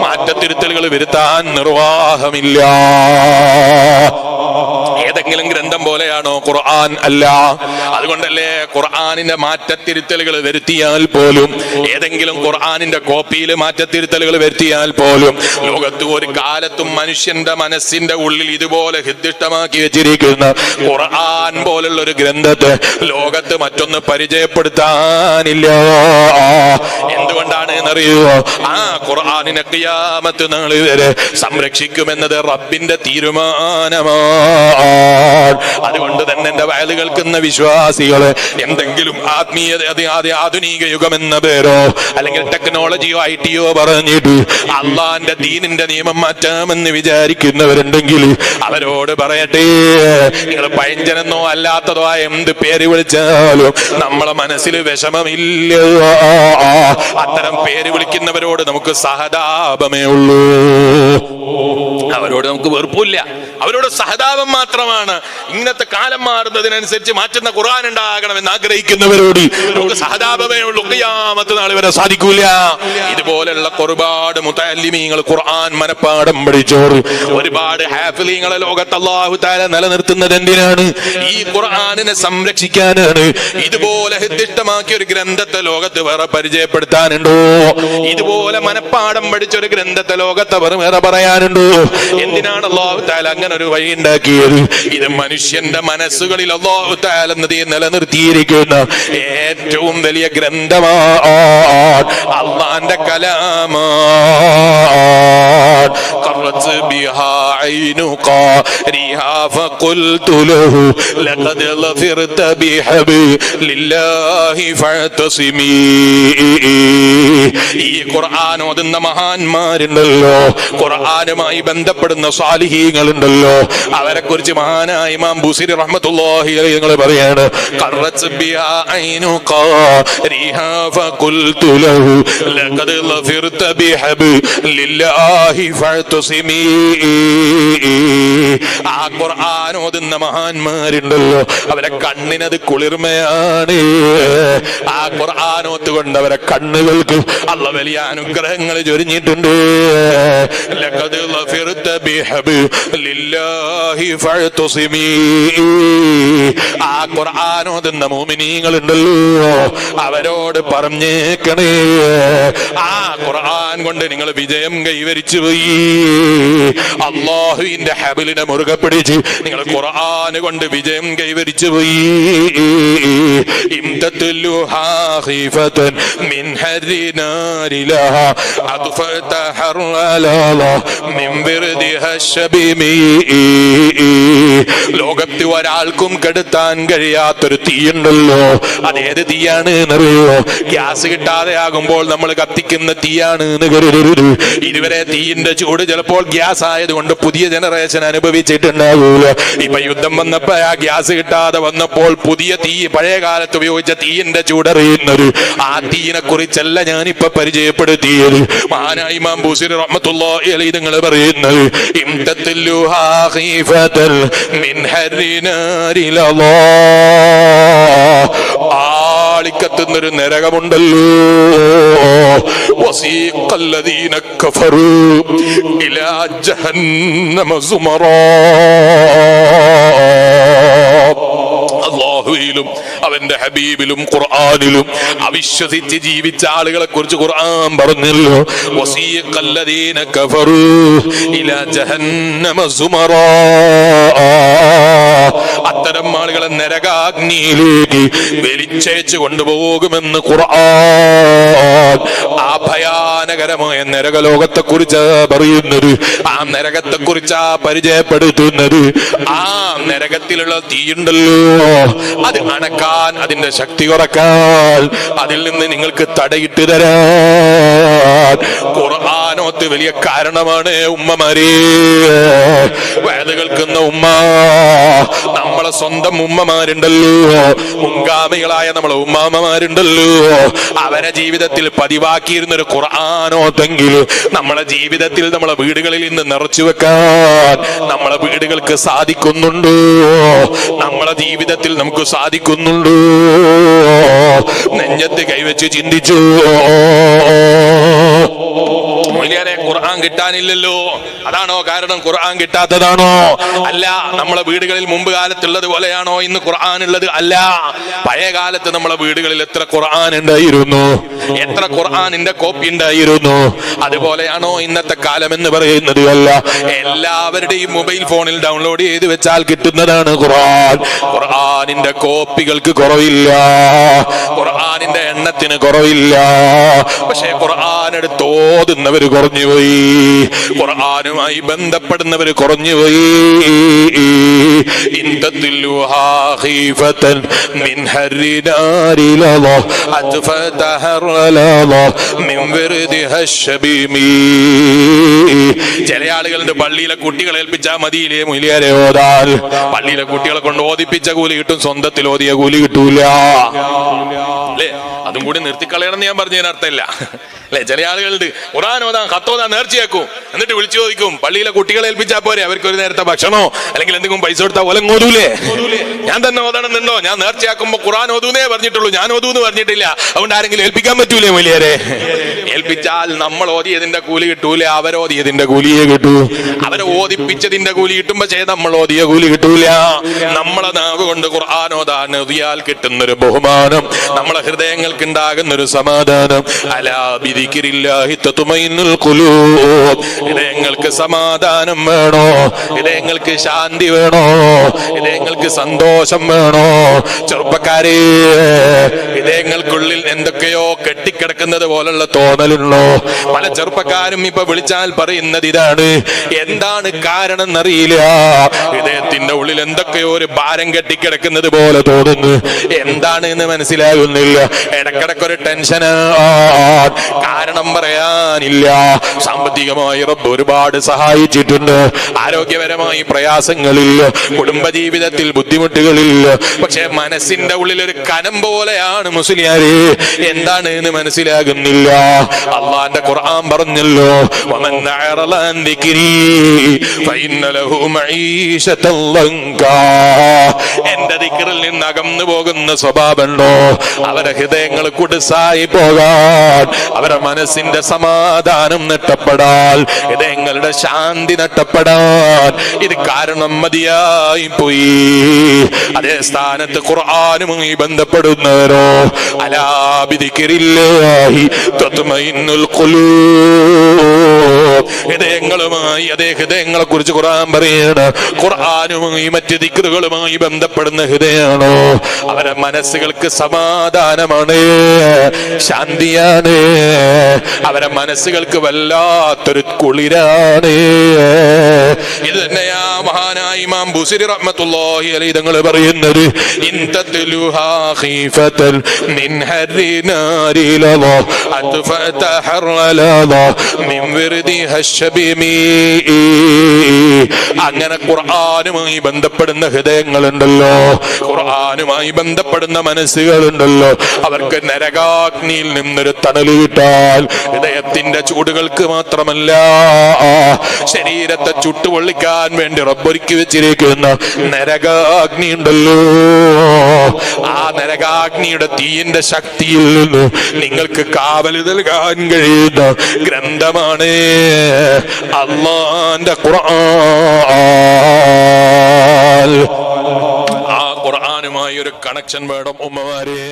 മാറ്റത്തിരുത്തലുകൾ വരുത്താൻ നിർവാഹമില്ല. ഏതെങ്കിലും ഗ്രന്ഥം പോലെയാണോ ഖുർആൻ? അല്ല. അതുകൊണ്ടല്ലേ ഖുർആനിന്റെ മാറ്റത്തിരുത്തലുകൾ വരുത്തിയാൽ പോലും, ഏതെങ്കിലും ഖുർആനിന്റെ കോപ്പിയിൽ മാറ്റത്തിരുത്തലുകൾ വരുത്തിയാൽ പോലും, ലോകത്ത് ഒരു കാലത്തും മനുഷ്യന്റെ മനസ്സിന്റെ ഉള്ളിൽ ഇതുപോലെ ഹിദ്ദിഷ്ടമാക്കി വെച്ചിരിക്കുന്ന ഖുർആൻ പോലുള്ള ഒരു ഗ്രന്ഥത്തെ ലോകത്ത് മറ്റൊന്ന് പരിചയപ്പെടുത്താനില്ല. എന്തുകൊണ്ടാണ് എന്നറിയുമോ? ആ ഖുർആനിനെ ഖിയാമത്ത് നാൾ വരെ സംരക്ഷിക്കുമെന്നത് റബ്ബിന്റെ തീരുമാനമാണ്. അതുകൊണ്ട് തന്നെ എന്റെ വയല് കേൾക്കുന്ന വിശ്വാസികള് എന്തെങ്കിലും ആധുനിക യുഗം എന്ന പേരോ അല്ലെങ്കിൽ ടെക്നോളജിയോ ഐടിയോ പറഞ്ഞിട്ട് അള്ളാന്റെ ദീനിന്റെ നിയമം മാറ്റാമെന്ന് വിചാരിക്കുന്നവരുണ്ടെങ്കിൽ അവരോട് പറയട്ടെ, നിങ്ങൾ പഴഞ്ചനെന്നോ അല്ലാത്തതോ എന്ത് പേര് വിളിച്ചാലും നമ്മളെ മനസ്സിൽ വിഷമമില്ല. അത്തരം പേര് വിളിക്കുന്നവരോട് നമുക്ക് സഹതാപമേ ഉള്ളൂ. അവരോട് നമുക്ക് വെറുപ്പില്ല, അവരോട് സഹതാപം മാത്രമാണ്. ഇന്നത്തെ കാലം മാറുന്നതിനനുസരിച്ച് മാറ്റുന്ന ഖുർആൻ ഉണ്ടാകണമെന്ന് ആഗ്രഹിക്കുന്നവരോട് നമുക്ക് സഹതാപമേ ഉള്ളൂ. ഖിയാമത്ത് നാൾ വരെ സാധിക്കൂല. ഇതുപോലെയുള്ള ഒരുപാട് മുതഅല്ലിമീങ്ങൾ ഖുർആൻ മനപ്പാഠം പഠിച്ചോറ്, ഒരുപാട് ഹാഫിളീങ്ങളെ ലോകത്ത് അല്ലാഹു തആല നിലനിർത്തുന്നത് എന്തിനാണ്? ഈ ഖുർആനിനെ സംരക്ഷിക്കാനാണ്. ഇതുപോലെ ഹിദ്ദിഷ്ടമാക്കിയ ഒരു ഗ്രന്ഥത്തെ ലോകത്ത് വേറെ പരിചയപ്പെടുത്താനുണ്ടോ? ഇതുപോലെ മനപ്പാഠം പഠിച്ച ഒരു ഗ്രന്ഥത്തെ ലോകത്ത് വേറെ പറയാനുണ്ടോ? എന്തിനാണ് അല്ലാഹു തആല അങ്ങനെ ഒരു വഴി ഉണ്ടാക്കിയത്? ഇത് മനുഷ്യന്റെ മനസ്സുകളിൽ അല്ലാഹു തആല നിലനിർത്തിയിരിക്കുന്ന ഏറ്റവും വലിയ ഗ്രന്ഥമാണ്, അല്ലാഹുവിന്റെ കലാമാണ്. ഖറത്ത് ബിഹാ ഐനു ഖാരിഹാ ഫഖുൽതു ലഹു ലഖദ് ലഫിർത ബിഹബ്ലില്ലാഹി ഫഅതസിമീ. ഈ ഖുർആൻ ഓതുന്ന മഹാന്മാരുണ്ടല്ലോ, ഖുർആനുമായി ബന്ധപ്പെടുന്ന സാലിഹീങ്ങളുണ്ടല്ലോ, അവരെ കുറിച്ച് മഹാനായ ഇമാം ബുസീരി റഹ്മത്തുള്ളാഹി അലൈഹി നിങ്ങൾ പറയാണ്, ഖറത്ത് ബിഹാ ഐനു ഖാരിഹാ ഫഖുൽതു ലഹു ലഖദ് ലഫിർത ബിഹബ്ലില്ലാഹി ഫഅതസിമീ. ആ ഖുർആൻ ഓതുന്ന മഹാന്മാരുണ്ടല്ലോ, അവരെ കണ്ണിനത് കുളിർമയാണ്. ആ ഖുർആൻ ഓത്തുകൊണ്ട് അവരെ കണ്ണുകൾക്ക് അല്ലാഹു വലിയ അനുഗ്രഹങ്ങൾ ചൊരിഞ്ഞിട്ടുണ്ട്. ലഖദ് ലഫിർത ബിഹബ്ലില്ലാഹി ഫഅതസിമീ. ആ ഖുർആൻ ഓതുന്ന മുഅ്മിനീങ്ങളുണ്ടല്ലോ, അവരോട് പറഞ്ഞേക്കണേ, ആ ഖുർആൻ കൊണ്ട് നിങ്ങൾ വിജയം കൈവരിച്ചു പോയി. അല്ലാഹുവിന്റെ ഹബലിനെ മുറുകെ പിടിച്ച് നിങ്ങൾ ഖുർആൻ കൊണ്ട് വിജയം കൈവരിച്ചു പോയി. ഇംതത്തുലുഹാ ഖീഫതൻ മിൻ ഹരിനാരിലഹാ അത്ഫത ഹർലാലാ മിൻ ബിർദിഹാ ശബീമി. ലോകത്ത് ഒരാൾക്കും കെടുത്താൻ കഴിയാത്തൊരു തീയുണ്ടല്ലോ, അതേത് തീയാണ് എന്നറിയോ? ഗ്യാസ് കിട്ടാതെ ആകുമ്പോൾ നമ്മൾ കത്തിക്കുന്ന തീയാണ് എന്ന് കരുതരുത്. ഇതുവരെ തീയിന്റെ ചൂട് ചിലപ്പോൾ ഗ്യാസ് ആയതുകൊണ്ട് പുതിയ ജനറേഷൻ അനുഭവിച്ചിട്ടുണ്ടാകൂല. ഇപ്പൊ യുദ്ധം വന്നപ്പോ ആ ഗ്യാസ് കിട്ടാതെ വന്നപ്പോൾ പുതിയ തീ, പഴയ കാലത്ത് ഉപയോഗിച്ച തീയിന്റെ ചൂടറിയുന്നത്, ആ തീയിനെ കുറിച്ചല്ല ഞാനിപ്പൊ പരിചയപ്പെടുത്തിയത്. മഹാനായ ഇമാം ബുസീരി റഹ്മത്തുള്ളാഹി അലൈഹി നിങ്ങൾ പറയുന്നത്, ഇംതത്തുലുഹാ ഖീഫതൻ മിൻ ഹരിനാരിലല്ലാ. ആളിക്കത്തുന്നൊരു നരകമുണ്ടല്ലോ, വസീഖല്ലദീന കഫറൂ ഇലാ ജഹന്നമ സുമറാ. അല്ലാഹുവിലും അവന്റെ ഹബീബിലും ഖുർആനിലും അവിശ്വസിച്ച് ജീവിച്ച ആളുകളെ കുറിച്ച് ഖുർആൻ പറഞ്ഞല്ലോ, വസീഖല്ലദീന കഫറൂ ഇലാ ജഹന്നമ സുമറാ. അത്തരം ആളുകളെ നരകാഗ്നിയിലേക്ക് വലിച്ചേച്ചു കൊണ്ടുപോകുമെന്ന് ഖുർആൻ. ആ ഭയാനകരമായ നരകലോകത്തെ കുറിച്ച് പറയുന്നത്, ആ നരകത്തെ കുറിച്ചാ പരിചയപ്പെടുത്തുന്നത്. ആ നരകത്തിലുള്ള തീയുണ്ടല്ലോ, അത് അണക്കാൻ, അതിന്റെ ശക്തി കുറക്കാൻ, അതിൽ നിന്ന് നിങ്ങൾക്ക് തടയിട്ട് തരാൻ ഖുർആനോത്ത് വലിയ കാരണമാണ്. ഉമ്മമാരെ, വയത് കേൾക്കുന്ന ഉമ്മ, നമ്മളെ സ്വന്തം ഉമ്മമാരുണ്ടല്ലോ, മുൻഗാമികളായ നമ്മളെ ഉമ്മാമ്മമാരുണ്ടല്ലോ, അവരെ ജീവിതത്തിൽ പതിവാക്കിയിരുന്നൊരു ഖുർആനോത്തെങ്കിൽ നമ്മളെ ജീവിതത്തിൽ, നമ്മളെ വീടുകളിൽ നിന്ന് നിറച്ചു വെക്കാൻ നമ്മളെ വീടുകൾക്ക് സാധിക്കുന്നുണ്ടോ? നമ്മളെ ജീവിതത്തിൽ നമുക്ക് സാധിക്കുന്നുണ്ടോ? നെഞ്ചത്ത് കൈവച്ച് ചിന്തിച്ചു. സഹോദരന്മാരെ, ഖുർആൻ കിട്ടാനില്ലല്ലോ. അതാണോ കാരണം? ഖുർആൻ കിട്ടാത്തതാണോ? അല്ല. നമ്മളെ വീടുകളിൽ മുമ്പ് കാലത്തുള്ളത് പോലെയാണോ ഇന്ന് ഖുർആൻ ഉള്ളത്? അല്ല. പഴയ കാലത്ത് നമ്മളെ വീടുകളിൽ എത്ര ഖുർആൻ ഉണ്ടായിരുന്നു, എത്ര ഖുർആനിന്റെ കോപ്പി ഉണ്ടായിരുന്നു. അതുപോലെയാണോ ഇന്നത്തെ കാലം എന്ന് പറയുന്നത്? അല്ല. എല്ലാവരുടെയും മൊബൈൽ ഫോണിൽ ഡൗൺലോഡ് ചെയ്ത് വെച്ചാൽ കിട്ടുന്നതാണ് ഖുർആൻ. ഖുർആനിന്റെ കോപ്പികൾക്ക് കുറവില്ല, ഖുർആനിന്റെ എണ്ണത്തിന് കുറവില്ല. പക്ഷേ ഖുർആൻ എടുത്ത് ഓതുന്നവര് കുറഞ്ഞുപോയി, ഖുർആനുമായി ബന്ധപ്പെടുന്നവര് കുറഞ്ഞുപോയി. ചില ആളുകളുടെ പള്ളിയിലെ കുട്ടികളെ ഏൽപ്പിച്ചാൽ മതിയില്ലേ മൊയ്ലിയാരെ ഓതാൽ? പള്ളിയിലെ കുട്ടികളെ കൊണ്ട് ഓതിപ്പിച്ച കൂലി കിട്ടും, സ്വന്തത്തിൽ ഓതിയ കൂലി കിട്ടൂല അല്ലേ? അതും കൂടി നിർത്തിക്കളയണം ഞാൻ പറഞ്ഞതിന് അർത്ഥമില്ല അല്ലെ? ചില ആളുകളുണ്ട് ഖുർആൻ ഓതാൻ ഖത്തോതാൻ നേർച്ചയാക്കും, എന്നിട്ട് വിളിച്ചു ചോദിക്കും പള്ളിയിലെ കുട്ടികളെ ഏൽപ്പിച്ചാൽ പോരെ, അവർക്ക് ഒരു നേരത്തെ ഭക്ഷണോ അല്ലെങ്കിൽ എന്തെങ്കിലും പൈസ കൊടുത്താൽ ഓലം ഓതൂലേ? ഞാൻ തന്നെ ഓതണമെന്നുണ്ടോ? ഞാൻ നേർച്ചയാക്കുമ്പോ ഖുർആൻ ഓതൂന്നേ പറഞ്ഞിട്ടുള്ളൂ, ഞാൻ ഓതൂന്ന് പറഞ്ഞിട്ടില്ല. അതുകൊണ്ട് ആരെങ്കിലും ഏൽപ്പിക്കാൻ പറ്റൂലേ വലിയരെ? ഏൽപ്പിച്ചാൽ നമ്മൾ ഓതിയതിന്റെ കൂലി കിട്ടൂല, അവരോതിയതിന്റെ കൂലിയെ കിട്ടൂ. അവരെ ഓതിപ്പിച്ചതിന്റെ കൂലി കിട്ടും, പക്ഷേ നമ്മൾ ഓതിയ കൂലി കിട്ടൂല. നമ്മളെ നാവ് കൊണ്ട് ഖുർആൻ ഓതാൻ ഓതിയാൽ കിട്ടുന്നൊരു ബഹുമാനം, നമ്മളെ ഹൃദയങ്ങൾക്ക് ഉണ്ടാകുന്നൊരു സമാധാനം. അലാ ബിദിക്രില്ലാഹി തത്മഇന്നുൽ ഖുലൂബ്. ഹൃദയങ്ങൾക്ക് സമാധാനം വേണോ? ഹൃദയങ്ങൾക്ക് ശാന്തി വേണോ? ഹൃദയങ്ങൾക്ക് സന്തോഷം വേണോ? ചെറുപ്പക്കാരെ, ഹൃദയങ്ങൾക്കുള്ളിൽ എന്തൊക്കെയോ കെട്ടിക്കിടക്കുന്നത് പോലുള്ള തോന്നലുണ്ടോ? പല ചെറുപ്പക്കാരും ഇപ്പൊ വിളിച്ചാൽ പറയുന്നത് ഇതാണ്. എന്താണ് കാരണം എന്നറിയില്ല, ഹൃദയത്തിന്റെ ഉള്ളിൽ എന്തൊക്കെയോ ഒരു ഭാരം കെട്ടിക്കിടക്കുന്നത് പോലെ തോന്നുന്നു. എന്താണ് എന്ന് മനസ്സിലാകുന്നില്ല. ഇടക്കിടക്കൊരു ടെൻഷനാ, കാരണം പറയാനില്ല. സാമ്പത്തികമായി റബ്ബ് ഒരുപാട് സഹായിച്ചിട്ടുണ്ട്, ആരോഗ്യപരമായി പ്രയാസങ്ങളില്ല, കുടുംബജീവിതത്തിൽ ബുദ്ധിമുട്ടുകളില്ല. പക്ഷെ മനസ്സിന്റെ ഉള്ളിൽ ഒരു കനം പോലെയാണ് മുസ്ലിയാരെ. എന്താണ് എന്ന് മനസ്സിലാകുന്നില്ല. അള്ളാന്റെ ഖുർആൻ പറഞ്ഞല്ലോ, വമൻ അഅറള അൻ ദിക്രി ഫഇന്ന ലഹു മഈശതൻ ലങ്കാ. എന്റെ ദിക്റിൽ നിന്ന് അകന്നു പോകുന്ന സ്വഭാവമുണ്ടോ, അവരുടെ ഹൃദയങ്ങൾ കുടുസായി പോകാൻ, അവരുടെ മനസ്സിന്റെ സമാധാനം നഷ്ടപ്പെടാൻ, ഹൃദയങ്ങളുടെ ശാന്തി നഷ്ടപ്പെടാൻ ഇത് കാരണം മതിയായി പോയി. അതേ സ്ഥാനത്ത് ഖുർആനുമായി ബന്ധപ്പെടുന്നവരോ, അലാ ബിദിക്രില്ലാഹി തത്മഇന്നുൽ ഖുലൂബ്. ഹൃദയങ്ങളുമായി, അതേ ഹൃദയങ്ങളെ കുറിച്ച് ഖുർആൻ പറയാണ്, ഖുർആനുമായി മറ്റ് ദിക്റുകളുമായി ബന്ധപ്പെടുന്ന ഹൃദയമാണോ, അവരുടെ മനസ്സുകൾക്ക് സമാധാനമാണ്, ശാന്തിയാണ്, അവരുടെ മനസ്സുകൾക്ക് വല്ലാത്തൊരു കുളിരാണ്. ഇത് തന്നെയാ മഹാനായ ഇമാം ബുസരി റഹ്മത്തുള്ളാഹി അലൈഹി തങ്ങൾ പറയുന്നത്, ഇൻതത്ലുഹാ ഖീഫതൻ മിൻ ഹർരി നാരി ലദ അത്ഫത ഹർലദ മിൻ വിർദി ഹശ്ബിമി. അങ്ങനെ ഖുർആനുമായി ബന്ധപ്പെടുന്ന ഹൃദയങ്ങളുണ്ടല്ലോ, ഖുർആനുമായി ബന്ധപ്പെടുന്ന മനസ്സുകളുണ്ടല്ലോ, അവർക്ക് നരകാഗ്നിയിൽ നിന്നൊരു തണല് കിട്ടാൻ, ഹൃദയത്തിന്റെ ചൂടുകൾക്ക് മാത്രമല്ല ശരീരത്തെ ചുട്ടുപൊള്ളിക്കാൻ വേണ്ടി റബ്ബൊരുക്കി വെച്ചിരിക്കുന്ന നരകാഗ്നി ഉണ്ടല്ലോ, ആ നരകാഗ്നിയുടെ തീയിന്റെ ശക്തിയിൽ നിന്ന് നിങ്ങൾക്ക് കാവൽ നൽകാൻ കഴിയുന്ന ഗ്രന്ഥമാണ് അല്ലാഹുവിന്റെ ഖുർആൻ. ആ ഖുർആനുമായി ഒരു കണക്ഷൻ വേണം ഉമ്മമാരെ.